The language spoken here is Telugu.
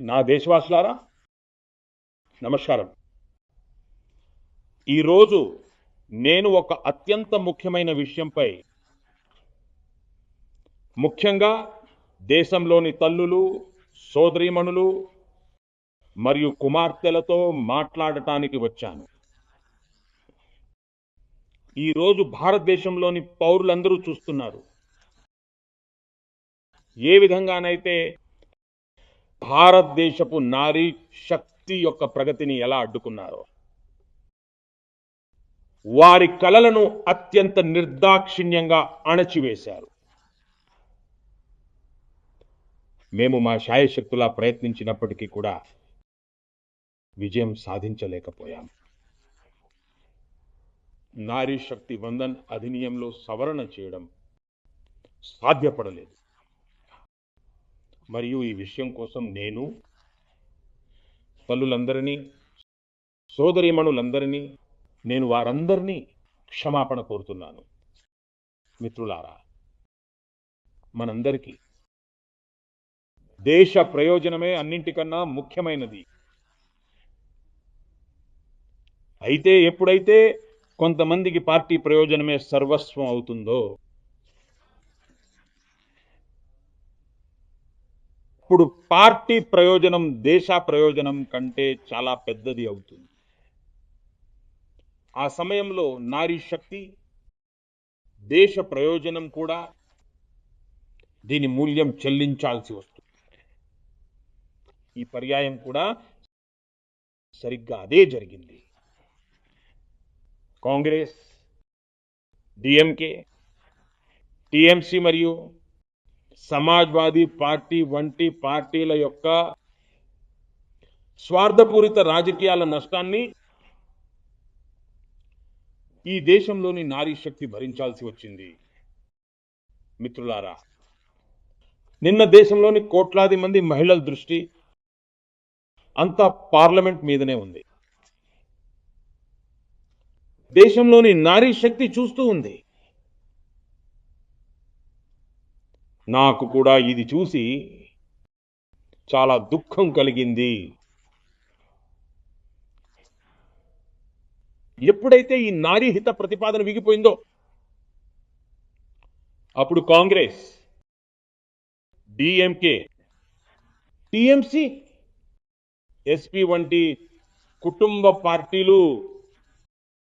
నా దేశవాసులారా నమస్కారం. ఈరోజు నేను ఒక అత్యంత ముఖ్యమైన విషయంపై, ముఖ్యంగా దేశంలోని తల్లులు, సోదరీమణులు మరియు కుమార్తెలతో మాట్లాడటానికి వచ్చాను. ఈరోజు భారతదేశంలోని పౌరులందరూ చూస్తున్నారు ఏ విధంగానైతే భారతదేశపు నారీ శక్తి యొక్క ప్రగతిని ఎలా అడ్డుకున్నారో, వారి కలలను అత్యంత నిర్దాక్షిణ్యంగా అణచివేశారు. మేము మా శాయశక్తులా ప్రయత్నించినప్పటికీ కూడా విజయం సాధించలేకపోయాం. నారీ శక్తి వందన్ అధినియంలో సవరణ చేయడం సాధ్యపడలేదు. మరియు ఈ విషయం కోసం నేను తల్లులందరినీ, సోదరీమణులందరినీ, నేను వారందరినీ క్షమాపణ కోరుతున్నాను. మిత్రులారా, మనందరికీ దేశ ప్రయోజనమే అన్నింటికన్నా ముఖ్యమైనది. అయితే ఎప్పుడైతే కొంతమందికి పార్టీ ప్రయోజనమే సర్వస్వం అవుతుందో, ఇప్పుడు పార్టీ ప్రయోజనం దేశ ప్రయోజనం కంటే చాలా పెద్దది అవుతుంది. ఆ సమయంలో నారీ శక్తి, దేశ ప్రయోజనం కూడా దీని మూల్యం చెల్లించాల్సి వస్తుంది. ఈ పర్యాయం కూడా సరిగ్గా అదే జరిగింది. కాంగ్రెస్, డిఎంకే, టిఎంసి మరియు సమాజ్వాదీ పార్టీ వంటి పార్టీల యొక్క స్వార్థపూరిత రాజకీయాల నష్టాన్ని ఈ దేశంలోని నారీ శక్తి భరించాల్సి వచ్చింది. మిత్రులారా, నిన్న దేశంలోని కోట్లాది మంది మహిళల దృష్టి అంతా పార్లమెంట్ మీదనే ఉంది. దేశంలోని నారీ శక్తి చూస్తూ ఉంది. నాకు కూడా ఇది చూసి చాలా దుఃఖం కలిగింది. ఎప్పుడైతే ఈ నారీ హిత ప్రతిపాదన విగిపోయిందో, అప్పుడు కాంగ్రెస్, డిఎంకే, టిఎంసి, ఎస్పీ వంటి కుటుంబ పార్టీలు